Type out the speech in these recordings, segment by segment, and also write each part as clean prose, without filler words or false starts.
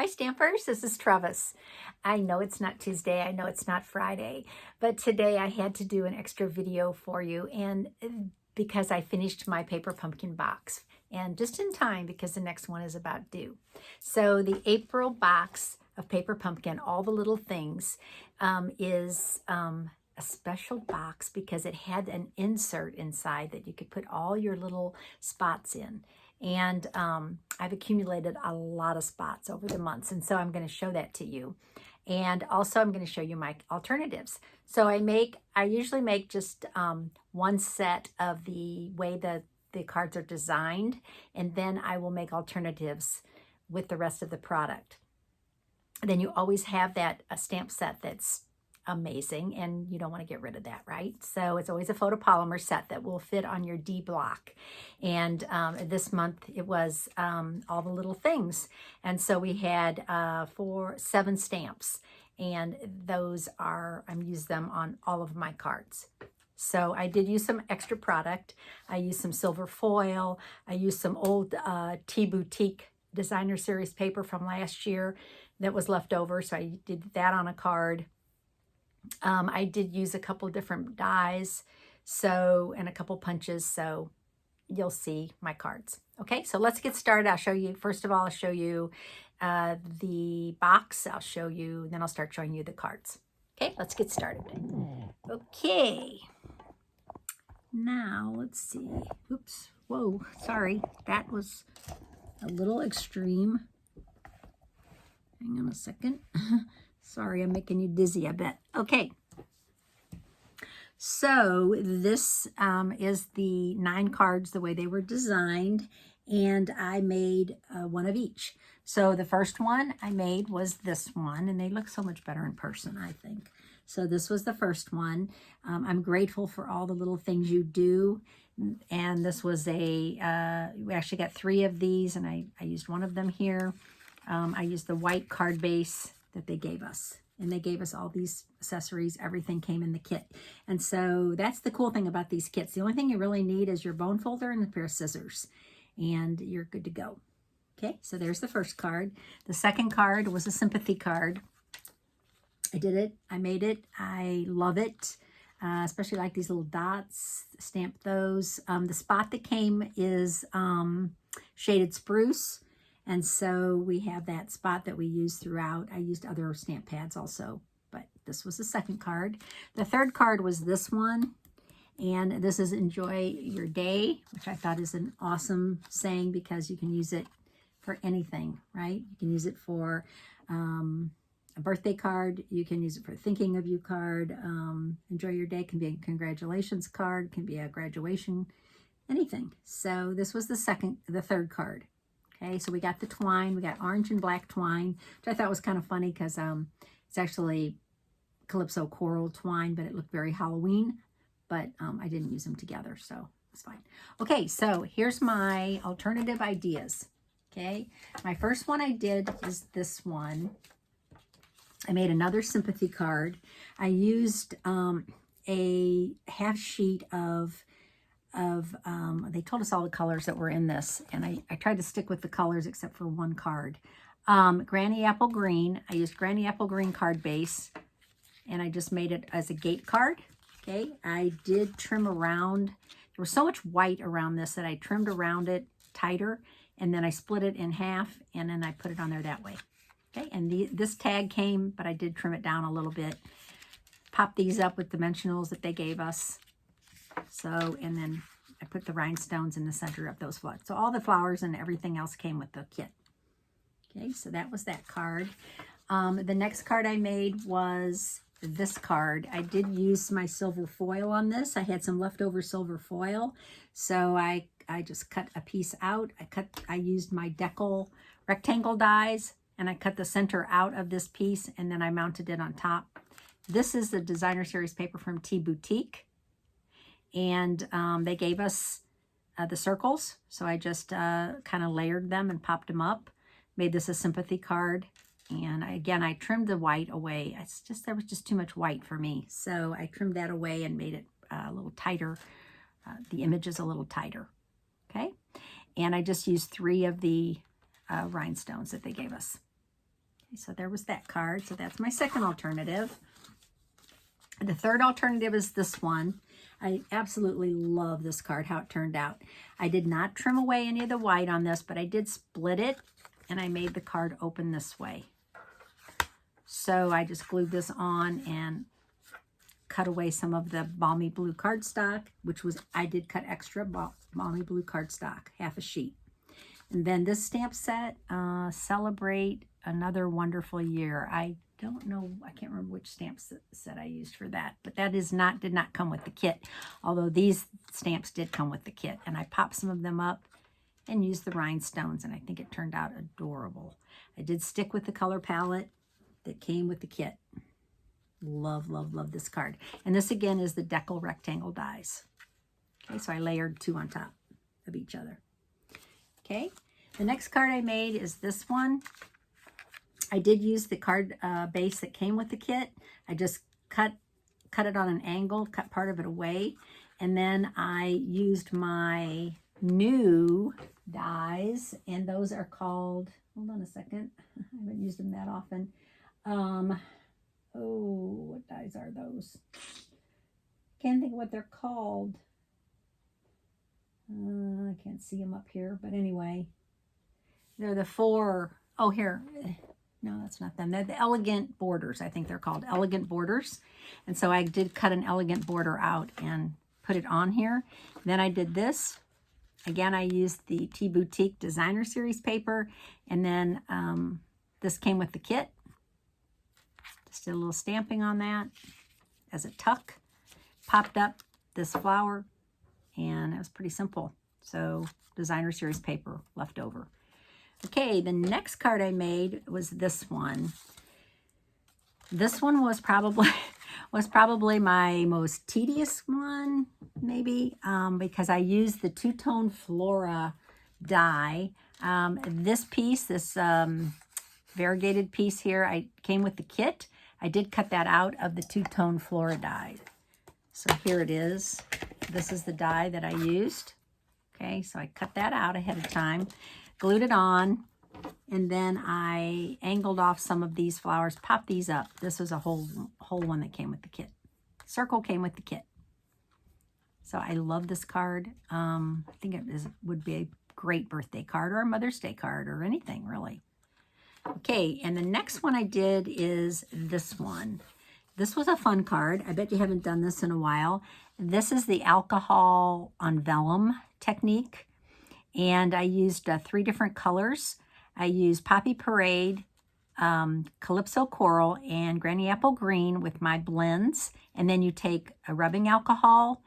Stampers, this is Trevis. I know it's not Tuesday, I know it's not Friday, but today I had to do an extra video for you and because I finished my paper pumpkin box and just in time because the next one is about due. So the April box of paper pumpkin, all the little things, is a special box because it had an insert inside that you could put all your little spots in. And I've accumulated a lot of spots over the months, and so I'm going to show that to you. And also I'm going to show you my alternatives. So I usually make just one set of the way the cards are designed, and then I will make alternatives with the rest of the product. Then you always have that stamp set that's amazing, and you don't want to get rid of that, right? So it's always a photopolymer set that will fit on your D block. And this month it was all the little things. And so we had 7 stamps, and those I'm used them on all of my cards. So I did use some extra product. I used some silver foil. I used some old Tea Boutique Designer Series paper from last year that was left over. So I did that on a card. I did use a couple different dies, and a couple punches, so you'll see my cards. Okay, so let's get started. I'll show you, first of all, I'll show you the box. Then I'll start showing you the cards. Okay, let's get started. Okay, now let's see. Oops, whoa, sorry, that was a little extreme. Hang on a second. Sorry, I'm making you dizzy, I bet. Okay. So this is the 9 cards, the way they were designed, and I made one of each. So the first one I made was this one, and they look so much better in person, I think. So this was the first one. I'm grateful for all the little things you do, and this was we actually got 3 of these, and I used one of them here. I used the white card base that they gave us, and they gave us all these accessories. Everything came in the kit, and so that's the cool thing about these kits. The only thing you really need is your bone folder and a pair of scissors, and you're good to go. Okay, so there's the first card. The second card was a sympathy card. I did it, I made it, I love it, especially like these little dots. Stamp those. The spot that came is shaded spruce. And so we have that spot that we use throughout. I used other stamp pads also, but this was the second card. The third card was this one, and this is Enjoy Your Day, which I thought is an awesome saying because you can use it for anything, right? You can use it for a birthday card. You can use it for a thinking of you card. Enjoy Your Day can be a congratulations card, can be a graduation, anything. So this was the third card. Okay, so we got the twine. We got orange and black twine, which I thought was kind of funny because it's actually Calypso coral twine, but it looked very Halloween. But I didn't use them together, so it's fine. Okay, so here's my alternative ideas. Okay, my first one I did is this one. I made another sympathy card. I used a half sheet of they told us all the colors that were in this, and I tried to stick with the colors except for one card. Granny Apple Green. I used Granny Apple Green card base, and I just made it as a gate card. Okay, I did trim around. There was so much white around this that I trimmed around it tighter, and then I split it in half, and then I put it on there that way. Okay, and this tag came, but I did trim it down a little bit. Pop these up with dimensionals that they gave us. So, and then I put the rhinestones in the center of those flowers. So all the flowers and everything else came with the kit. Okay, so that was that card. The next card I made was this card. I did use my silver foil on this. I had some leftover silver foil. So I just cut a piece out. I used my decal rectangle dies, and I cut the center out of this piece, and then I mounted it on top. This is the Designer Series paper from Tea Boutique. And they gave us the circles, so I just kind of layered them and popped them up. Made this a sympathy card, and again I trimmed the white away. There was just too much white for me, so I trimmed that away and made it a little tighter. The image is a little tighter. Okay, and I just used 3 of the rhinestones that they gave us. So there was that card. So that's my second alternative. The third alternative is this one. I absolutely love this card, how it turned out. I did not trim away any of the white on this, but I did split it, and I made the card open this way. So I just glued this on and cut away some of the balmy blue cardstock, which was, I did cut extra balmy blue cardstock, half a sheet. And then this stamp set, Celebrate Another Wonderful Year. I don't know, I can't remember which stamp set I used for that, but that did not come with the kit, although these stamps did come with the kit. And I popped some of them up and used the rhinestones, and I think it turned out adorable. I did stick with the color palette that came with the kit. Love, love, love this card. And this again is the Decal rectangle dies. Okay, so I layered 2 on top of each other. Okay, the next card I made is this one. I did use the card base that came with the kit. I just cut it on an angle, cut part of it away, and then I used my new dies, and those are called, hold on a second, I haven't used them that often. Oh, what dies are those? Can't think of what they're called. I can't see them up here, but anyway, they're the 4, oh here, no, that's not them. They're the elegant borders. I think they're called elegant borders. And so I did cut an elegant border out and put it on here. Then I did this. Again, I used the Tea Boutique Designer Series paper. And then this came with the kit. Just did a little stamping on that as a tuck. Popped up this flower. And it was pretty simple. So Designer Series paper left over. Okay, the next card I made was this one. This one was probably my most tedious one, maybe, because I used the two-tone Flora die. This piece, this variegated piece here, I came with the kit. I did cut that out of the two-tone Flora die. So here it is. This is the die that I used. Okay, so I cut that out ahead of time. Glued it on, and then I angled off some of these flowers, popped these up. This was a whole one that came with the kit. Circle came with the kit. So I love this card. I think it would be a great birthday card or a Mother's Day card or anything, really. Okay, and the next one I did is this one. This was a fun card. I bet you haven't done this in a while. This is the alcohol on vellum technique. And I used 3 different colors. I used Poppy Parade, Calypso Coral, and Granny Apple Green with my blends. And then you take a rubbing alcohol,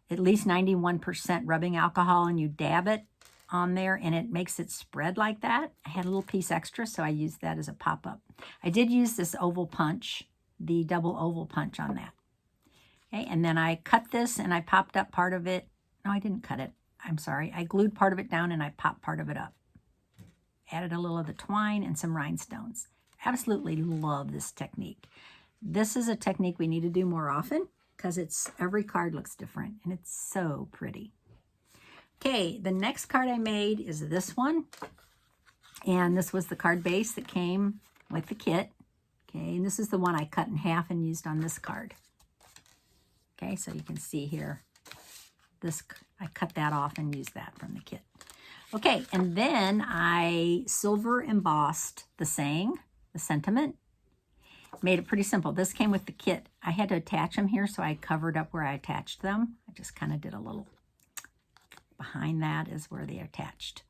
at least 91% rubbing alcohol, and you dab it on there, and it makes it spread like that. I had a little piece extra, so I used that as a pop-up. I did use this oval punch, the double oval punch on that. Okay, and then I cut this, and I popped up part of it. No, I didn't cut it. I'm sorry, I glued part of it down and I popped part of it up. Added a little of the twine and some rhinestones. Absolutely love this technique. This is a technique we need to do more often because every card looks different and it's so pretty. Okay, the next card I made is this one. And this was the card base that came with the kit. Okay, and this is the one I cut in half and used on this card. Okay, so you can see here. I cut that off and used that from the kit. Okay, and then I silver embossed the saying, the sentiment. Made it pretty simple. This came with the kit. I had to attach them here, so I covered up where I attached them. I just kind of did a little, behind that is where they attached.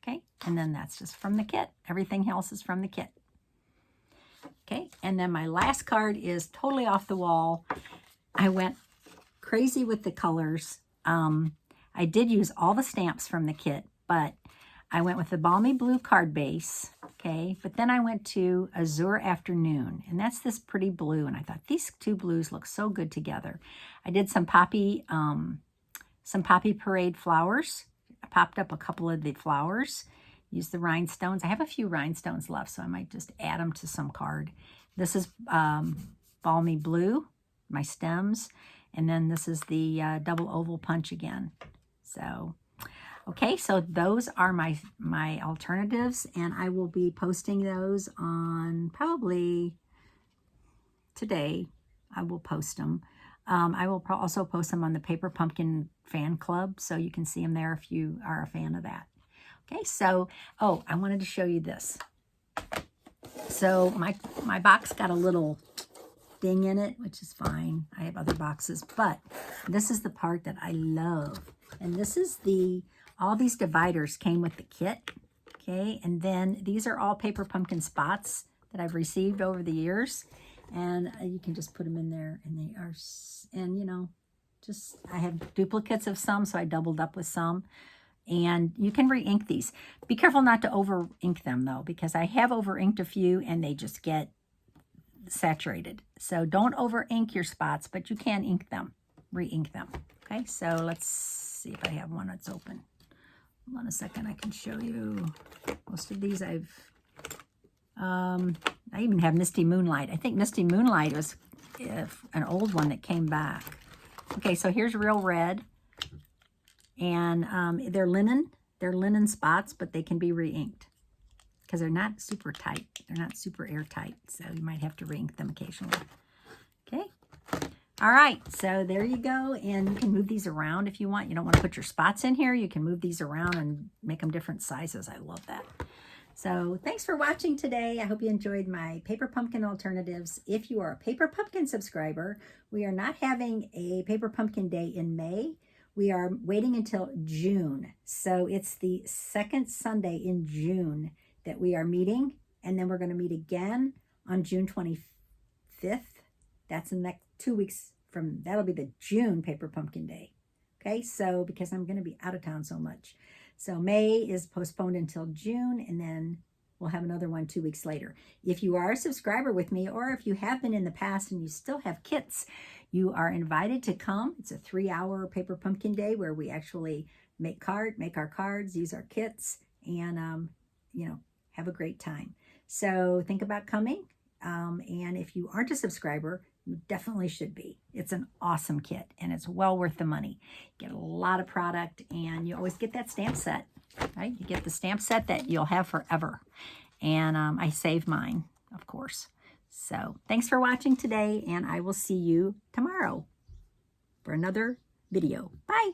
Okay, and then that's just from the kit. Everything else is from the kit. Okay, and then my last card is totally off the wall. I went crazy with the colors. I did use all the stamps from the kit, but I went with the balmy blue card base, okay? But then I went to Azure Afternoon, and that's this pretty blue, and I thought these 2 blues look so good together. I did some Poppy Parade flowers. I popped up a couple of the flowers, used the rhinestones. I have a few rhinestones left, so I might just add them to some card. This is balmy blue, my stems. And then this is the double oval punch again. So Okay, so those are my alternatives, and I will be posting those on probably today. I will post them. I will also post them on the Paper Pumpkin fan club, so you can see them there if you are a fan of that. Okay, so, oh, I wanted to show you this. So my box got a little ding in it, which is fine. I have other boxes, but this is the part that I love. And this is all these dividers came with the kit. Okay, and then these are all Paper Pumpkin spots that I've received over the years. And you can just put them in there, and they are, and you know, just, I have duplicates of some, so I doubled up with some. And you can re-ink these. Be careful not to over-ink them, though, because I have over-inked a few, and they just get saturated. So don't over-ink your spots, but you can ink them, re-ink them. Okay, so let's see if I have one that's open. Hold on a second, I can show you. Most of these I even have Misty Moonlight. I think Misty Moonlight was an old one that came back. Okay, so here's Real Red. And they're linen spots, but they can be re-inked because they're not super tight. They're not super airtight, so you might have to re-ink them occasionally. Okay. All right, so there you go. And you can move these around if you want. You don't want to put your spots in here. You can move these around and make them different sizes. I love that. So thanks for watching today. I hope you enjoyed my Paper Pumpkin alternatives. If you are a Paper Pumpkin subscriber, we are not having a Paper Pumpkin Day in May. We are waiting until June. So it's the second Sunday in June that we are meeting. And then we're going to meet again on June 25th. That's in the next 2 weeks from, that'll be the June Paper Pumpkin Day. Okay, so because I'm going to be out of town so much. So May is postponed until June, and then we'll have another one 2 weeks later. If you are a subscriber with me, or if you have been in the past and you still have kits, you are invited to come. It's a 3-hour Paper Pumpkin Day where we actually make our cards, use our kits, and you know, have a great time. So think about coming. And if you aren't a subscriber, you definitely should be. It's an awesome kit, and it's well worth the money. You get a lot of product, and you always get that stamp set, right? You get the stamp set that you'll have forever. And I save mine, of course. So thanks for watching today, and I will see you tomorrow for another video. Bye.